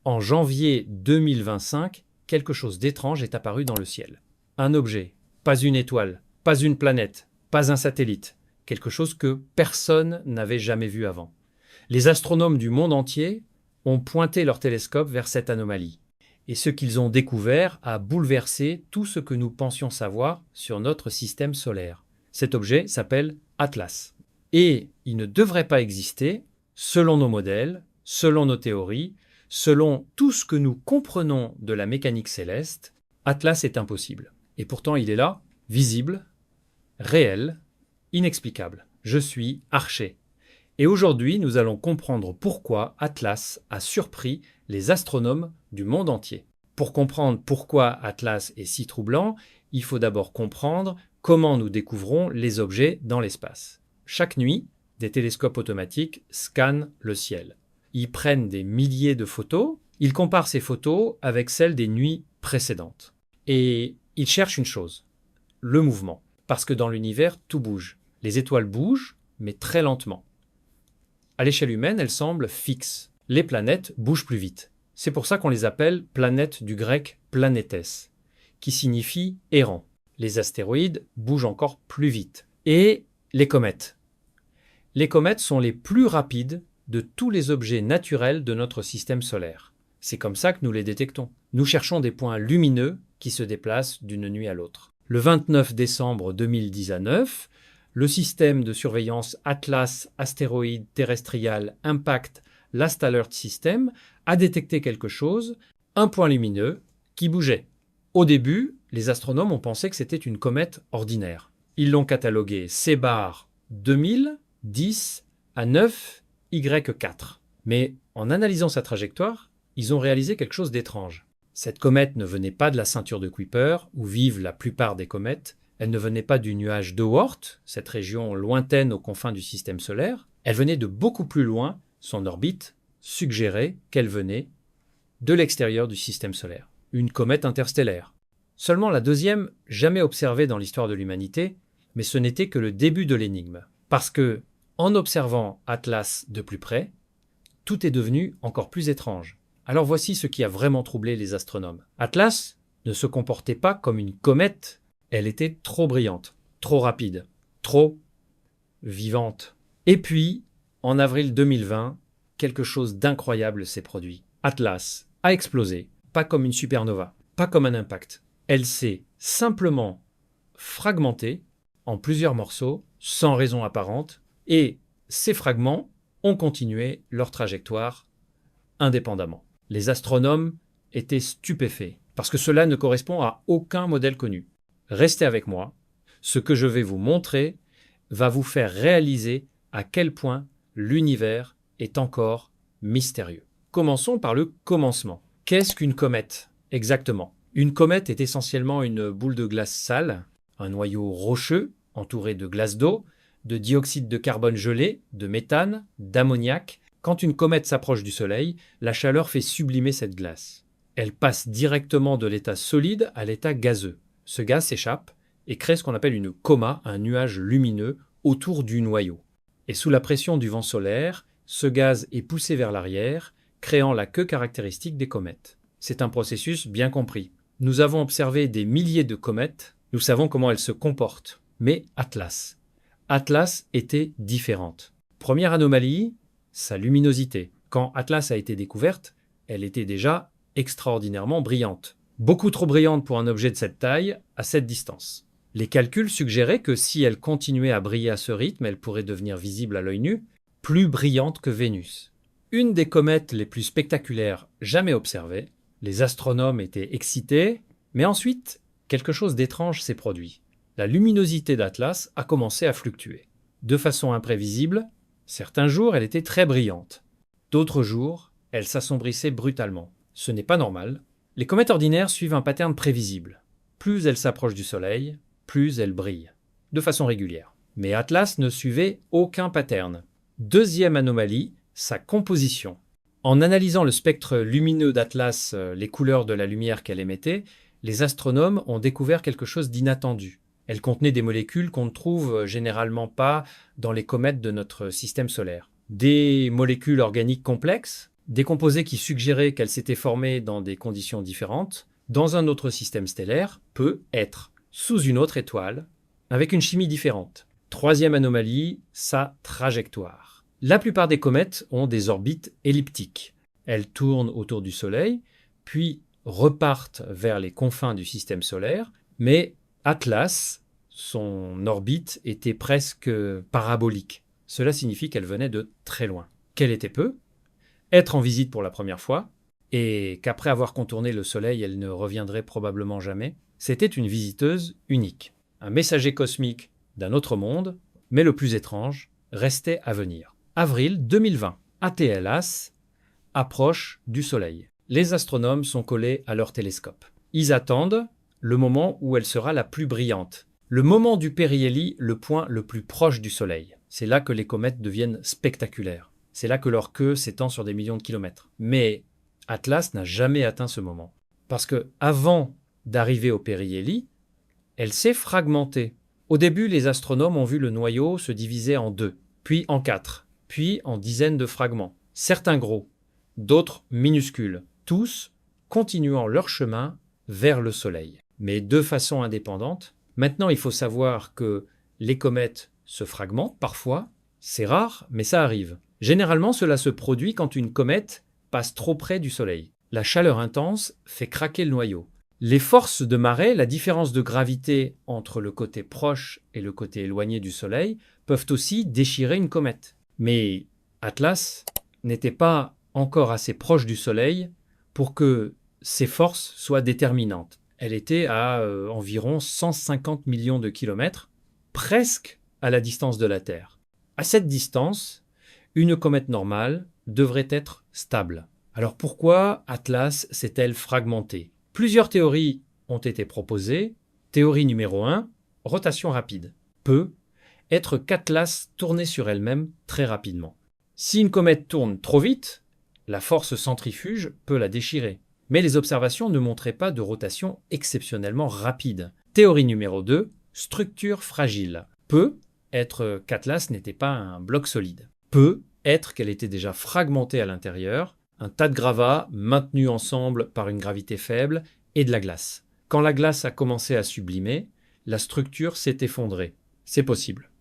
En janvier 2025, quelque chose d'étrange est apparu dans le ciel. Un objet, pas une étoile, pas une planète, pas un satellite. Quelque chose que personne n'avait jamais vu avant. Les astronomes du monde entier ont pointé leur télescope vers cette anomalie. Et ce qu'ils ont découvert a bouleversé tout ce que nous pensions savoir sur notre système solaire. Cet objet s'appelle Atlas. Et il ne devrait pas exister, selon nos modèles, selon nos théories, selon tout ce que nous comprenons de la mécanique céleste. Atlas est impossible. Et pourtant il est là, visible, réel, inexplicable. Je suis Archer. Et aujourd'hui, nous allons comprendre pourquoi Atlas a surpris les astronomes du monde entier. Pour comprendre pourquoi Atlas est si troublant, il faut d'abord comprendre comment nous découvrons les objets dans l'espace. Chaque nuit, des télescopes automatiques scannent le ciel. Ils prennent des milliers de photos, ils comparent ces photos avec celles des nuits précédentes. Et ils cherchent une chose, le mouvement. Parce que dans l'univers, tout bouge. Les étoiles bougent, mais très lentement. À l'échelle humaine, elles semblent fixes. Les planètes bougent plus vite. C'est pour ça qu'on les appelle planètes du grec planétès, qui signifie errant. Les astéroïdes bougent encore plus vite. Et les comètes. Les comètes sont les plus rapides de tous les objets naturels de notre système solaire. C'est comme ça que nous les détectons. Nous cherchons des points lumineux qui se déplacent d'une nuit à l'autre. Le 29 décembre 2019, le système de surveillance Atlas Astéroïde Terrestrial Impact Last Alert System a détecté quelque chose, un point lumineux qui bougeait. Au début, les astronomes ont pensé que c'était une comète ordinaire. Ils l'ont catalogué CBAR 2010 à 9Y4. Mais en analysant sa trajectoire, ils ont réalisé quelque chose d'étrange. Cette comète ne venait pas de la ceinture de Kuiper, où vivent la plupart des comètes. Elle ne venait pas du nuage d'Oort, cette région lointaine aux confins du système solaire. Elle venait de beaucoup plus loin. Son orbite suggérait qu'elle venait de l'extérieur du système solaire. Une comète interstellaire. Seulement la deuxième, jamais observée dans l'histoire de l'humanité, mais ce n'était que le début de l'énigme. Parce que, en observant Atlas de plus près, tout est devenu encore plus étrange. Alors voici ce qui a vraiment troublé les astronomes. Atlas ne se comportait pas comme une comète, elle était trop brillante, trop rapide, trop vivante. Et puis, en avril 2020, quelque chose d'incroyable s'est produit. Atlas a explosé, pas comme une supernova, pas comme un impact. Elle s'est simplement fragmentée en plusieurs morceaux, sans raison apparente, et ces fragments ont continué leur trajectoire indépendamment. Les astronomes étaient stupéfaits, parce que cela ne correspond à aucun modèle connu. Restez avec moi, ce que je vais vous montrer va vous faire réaliser à quel point l'univers est encore mystérieux. Commençons par le commencement. Qu'est-ce qu'une comète exactement? Une comète est essentiellement une boule de glace sale, un noyau rocheux entouré de glace d'eau, de dioxyde de carbone gelé, de méthane, d'ammoniac. Quand une comète s'approche du Soleil, la chaleur fait sublimer cette glace. Elle passe directement de l'état solide à l'état gazeux. Ce gaz s'échappe et crée ce qu'on appelle une coma, un nuage lumineux autour du noyau. Et sous la pression du vent solaire, ce gaz est poussé vers l'arrière, créant la queue caractéristique des comètes. C'est un processus bien compris. Nous avons observé des milliers de comètes, nous savons comment elles se comportent. Mais Atlas était différente. Première anomalie, sa luminosité. Quand Atlas a été découverte, elle était déjà extraordinairement brillante. Beaucoup trop brillante pour un objet de cette taille, à cette distance. Les calculs suggéraient que si elle continuait à briller à ce rythme, elle pourrait devenir visible à l'œil nu, plus brillante que Vénus. Une des comètes les plus spectaculaires jamais observées. Les astronomes étaient excités, mais ensuite, quelque chose d'étrange s'est produit. La luminosité d'Atlas a commencé à fluctuer. De façon imprévisible, certains jours, elle était très brillante. D'autres jours, elle s'assombrissait brutalement. Ce n'est pas normal. Les comètes ordinaires suivent un pattern prévisible. Plus elles s'approchent du Soleil, plus elles brillent, de façon régulière. Mais Atlas ne suivait aucun pattern. Deuxième anomalie, sa composition. En analysant le spectre lumineux d'Atlas, les couleurs de la lumière qu'elle émettait, les astronomes ont découvert quelque chose d'inattendu. Elle contenait des molécules qu'on ne trouve généralement pas dans les comètes de notre système solaire. Des molécules organiques complexes, des composés qui suggéraient qu'elles s'étaient formées dans des conditions différentes, dans un autre système stellaire, peut être sous une autre étoile, avec une chimie différente. Troisième anomalie, sa trajectoire. La plupart des comètes ont des orbites elliptiques. Elles tournent autour du Soleil, puis repartent vers les confins du système solaire, mais Atlas, son orbite était presque parabolique. Cela signifie qu'elle venait de très loin. Qu'elle était peu, être en visite pour la première fois, et qu'après avoir contourné le Soleil, elle ne reviendrait probablement jamais. C'était une visiteuse unique, un messager cosmique d'un autre monde, mais le plus étrange restait à venir. Avril 2020, ATLAS approche du Soleil. Les astronomes sont collés à leur télescope. Ils attendent le moment où elle sera la plus brillante. Le moment du périhélie, le point le plus proche du Soleil. C'est là que les comètes deviennent spectaculaires. C'est là que leur queue s'étend sur des millions de kilomètres. Mais Atlas n'a jamais atteint ce moment. Parce que avant d'arriver au périhélie, elle s'est fragmentée. Au début, les astronomes ont vu le noyau se diviser en 2, puis en 4, puis en dizaines de fragments. Certains gros, d'autres minuscules, tous continuant leur chemin vers le Soleil. Mais de façon indépendante. Maintenant, il faut savoir que les comètes se fragmentent parfois. C'est rare, mais ça arrive. Généralement, cela se produit quand une comète passe trop près du Soleil. La chaleur intense fait craquer le noyau. Les forces de marée, la différence de gravité entre le côté proche et le côté éloigné du Soleil, peuvent aussi déchirer une comète. Mais Atlas n'était pas encore assez proche du Soleil pour que ces forces soient déterminantes. Elle était à environ 150 millions de kilomètres, presque à la distance de la Terre. À cette distance, une comète normale devrait être stable. Alors pourquoi Atlas s'est-elle fragmentée? Plusieurs théories ont été proposées. Théorie numéro 1, rotation rapide. Peut être qu'Atlas tournait sur elle-même très rapidement. Si une comète tourne trop vite, la force centrifuge peut la déchirer. Mais les observations ne montraient pas de rotation exceptionnellement rapide. Théorie numéro 2, structure fragile. Peut être qu'Atlas n'était pas un bloc solide. Peut être qu'elle était déjà fragmentée à l'intérieur, un tas de gravats maintenus ensemble par une gravité faible et de la glace. Quand la glace a commencé à sublimer, la structure s'est effondrée. C'est possible.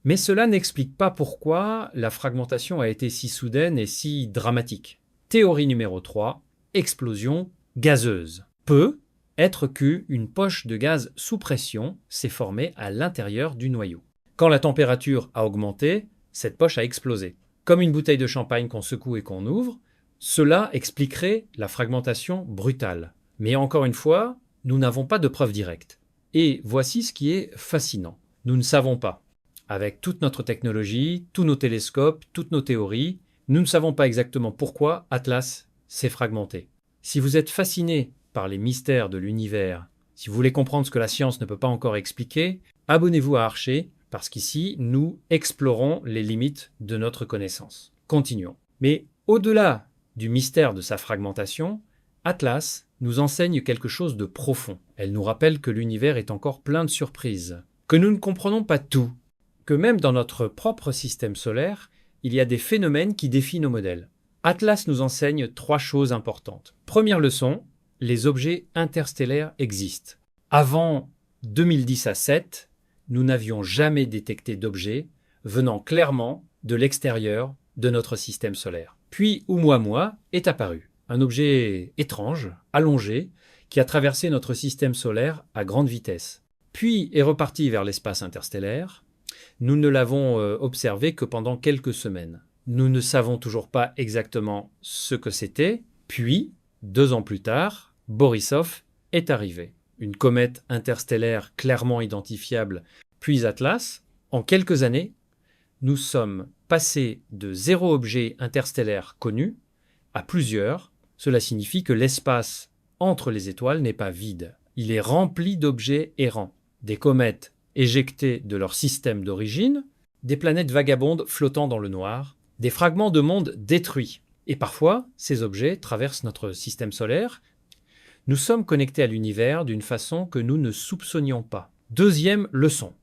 Mais cela n'explique pas pourquoi la fragmentation a été si soudaine et si dramatique. Théorie numéro 3, explosion gazeuse. Peut être qu'une poche de gaz sous pression s'est formée à l'intérieur du noyau. Quand la température a augmenté, cette poche a explosé. Comme une bouteille de champagne qu'on secoue et qu'on ouvre, cela expliquerait la fragmentation brutale. Mais encore une fois, nous n'avons pas de preuves directes. Et voici ce qui est fascinant. Nous ne savons pas. Avec toute notre technologie, tous nos télescopes, toutes nos théories, nous ne savons pas exactement pourquoi Atlas s'est fragmenté. Si vous êtes fasciné par les mystères de l'univers, si vous voulez comprendre ce que la science ne peut pas encore expliquer, abonnez-vous à Archer, parce qu'ici, nous explorons les limites de notre connaissance. Continuons. Mais au-delà du mystère de sa fragmentation, Atlas nous enseigne quelque chose de profond. Elle nous rappelle que l'univers est encore plein de surprises, que nous ne comprenons pas tout, que même dans notre propre système solaire, il y a des phénomènes qui défient nos modèles. Atlas nous enseigne 3 choses importantes. Première leçon, les objets interstellaires existent. Avant 2010 à 7, nous n'avions jamais détecté d'objets venant clairement de l'extérieur de notre système solaire. Puis Oumuamua est apparu, un objet étrange, allongé, qui a traversé notre système solaire à grande vitesse. Puis est reparti vers l'espace interstellaire. Nous ne l'avons observé que pendant quelques semaines. Nous ne savons toujours pas exactement ce que c'était. Puis, 2 ans plus tard, Borisov est arrivé. Une comète interstellaire clairement identifiable, puis Atlas. En quelques années, nous sommes passés de 0 objet interstellaire connu à plusieurs. Cela signifie que l'espace entre les étoiles n'est pas vide. Il est rempli d'objets errants. Des comètes éjectées de leur système d'origine, des planètes vagabondes flottant dans le noir, des fragments de monde détruits. Et parfois, ces objets traversent notre système solaire. Nous sommes connectés à l'univers d'une façon que nous ne soupçonnions pas. Deuxième leçon.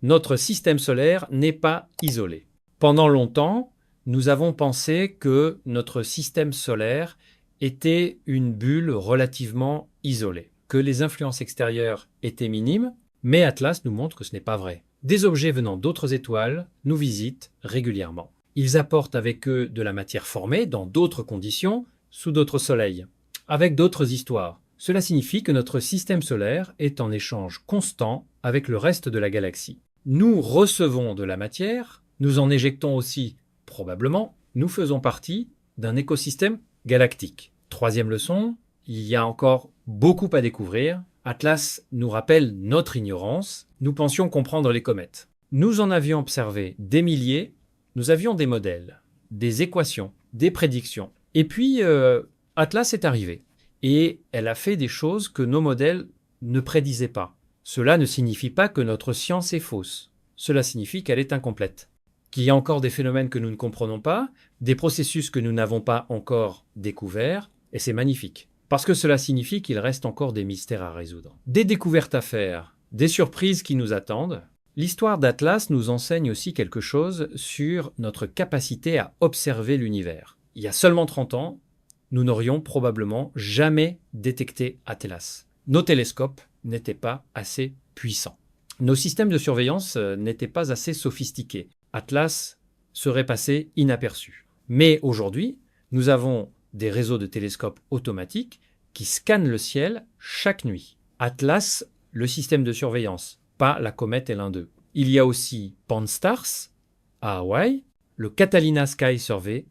Notre système solaire n'est pas isolé. Pendant longtemps, nous avons pensé que notre système solaire était une bulle relativement isolée, que les influences extérieures étaient minimes, mais Atlas nous montre que ce n'est pas vrai. Des objets venant d'autres étoiles nous visitent régulièrement. Ils apportent avec eux de la matière formée dans d'autres conditions, sous d'autres soleils, avec d'autres histoires. Cela signifie que notre système solaire est en échange constant avec le reste de la galaxie. Nous recevons de la matière, nous en éjectons aussi, probablement, nous faisons partie d'un écosystème galactique. Troisième leçon, il y a encore beaucoup à découvrir. Atlas nous rappelle notre ignorance. Nous pensions comprendre les comètes. Nous en avions observé des milliers. Nous avions des modèles, des équations, des prédictions. Et puis, Atlas est arrivée. Et elle a fait des choses que nos modèles ne prédisaient pas. Cela ne signifie pas que notre science est fausse. Cela signifie qu'elle est incomplète. Qu'il y a encore des phénomènes que nous ne comprenons pas, des processus que nous n'avons pas encore découverts, et c'est magnifique. Parce que cela signifie qu'il reste encore des mystères à résoudre. Des découvertes à faire, des surprises qui nous attendent. L'histoire d'Atlas nous enseigne aussi quelque chose sur notre capacité à observer l'univers. Il y a seulement 30 ans, nous n'aurions probablement jamais détecté Atlas. Nos télescopes n'étaient pas assez puissants. Nos systèmes de surveillance n'étaient pas assez sophistiqués. Atlas serait passé inaperçu. Mais aujourd'hui, nous avons des réseaux de télescopes automatiques qui scannent le ciel chaque nuit. Atlas, le système de surveillance, pas la comète L1-2. Il y a aussi Pan-STARRS à Hawaï, le Catalina Sky Survey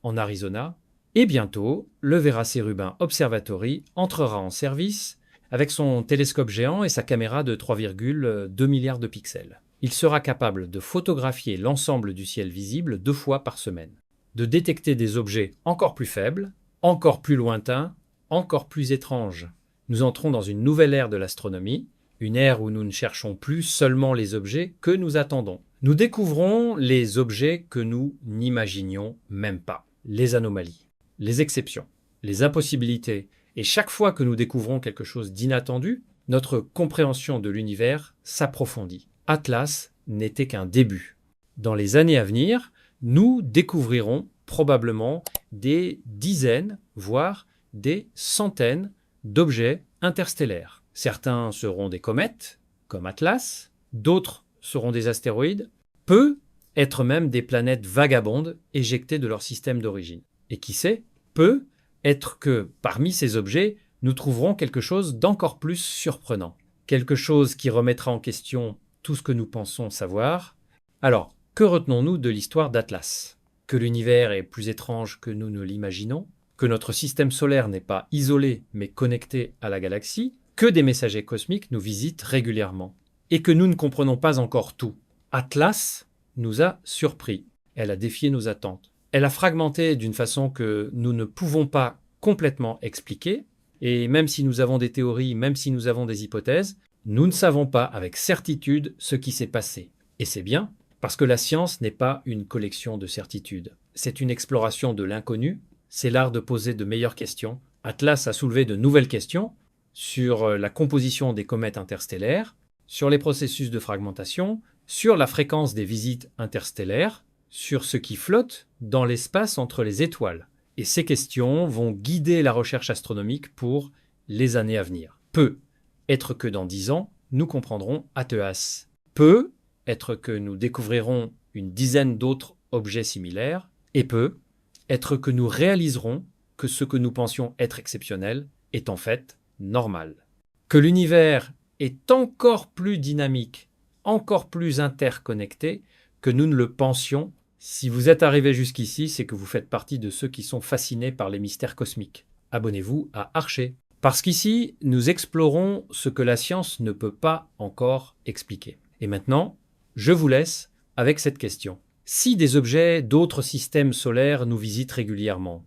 en Arizona, et bientôt, le Vera Cerubin Observatory entrera en service avec son télescope géant et sa caméra de 3,2 milliards de pixels. Il sera capable de photographier l'ensemble du ciel visible 2 fois par semaine, de détecter des objets encore plus faibles, encore plus lointains, encore plus étranges. Nous entrons dans une nouvelle ère de l'astronomie, une ère où nous ne cherchons plus seulement les objets que nous attendons. Nous découvrons les objets que nous n'imaginions même pas, les anomalies, les exceptions, les impossibilités. Et chaque fois que nous découvrons quelque chose d'inattendu, notre compréhension de l'univers s'approfondit. Atlas n'était qu'un début. Dans les années à venir, nous découvrirons probablement des dizaines, voire des centaines d'objets interstellaires. Certains seront des comètes, comme Atlas, d'autres seront des astéroïdes, peut-être même des planètes vagabondes éjectées de leur système d'origine. Et qui sait, peut-être que parmi ces objets, nous trouverons quelque chose d'encore plus surprenant, quelque chose qui remettra en question tout ce que nous pensons savoir. Alors, que retenons-nous de l'histoire d'Atlas ? Que l'univers est plus étrange que nous ne l'imaginons, que notre système solaire n'est pas isolé mais connecté à la galaxie, que des messagers cosmiques nous visitent régulièrement, et que nous ne comprenons pas encore tout. Atlas nous a surpris, elle a défié nos attentes, elle a fragmenté d'une façon que nous ne pouvons pas complètement expliquer, et même si nous avons des théories, même si nous avons des hypothèses, nous ne savons pas avec certitude ce qui s'est passé. Et c'est bien, parce que la science n'est pas une collection de certitudes. C'est une exploration de l'inconnu, c'est l'art de poser de meilleures questions. Atlas a soulevé de nouvelles questions sur la composition des comètes interstellaires, sur les processus de fragmentation, sur la fréquence des visites interstellaires, sur ce qui flotte dans l'espace entre les étoiles. Et ces questions vont guider la recherche astronomique pour les années à venir. Peut-être que dans 10 ans, nous comprendrons Atlas. Peut-être que nous découvrirons une dizaine d'autres objets similaires. Et peut-être que nous réaliserons que ce que nous pensions être exceptionnel est en fait normal. Que l'univers est encore plus dynamique, encore plus interconnecté que nous ne le pensions. Si vous êtes arrivé jusqu'ici, c'est que vous faites partie de ceux qui sont fascinés par les mystères cosmiques. Abonnez-vous à Archer. Parce qu'ici, nous explorons ce que la science ne peut pas encore expliquer. Et maintenant, je vous laisse avec cette question. Si des objets d'autres systèmes solaires nous visitent régulièrement,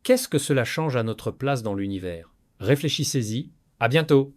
qu'est-ce que cela change à notre place dans l'univers ? Réfléchissez-y. À bientôt.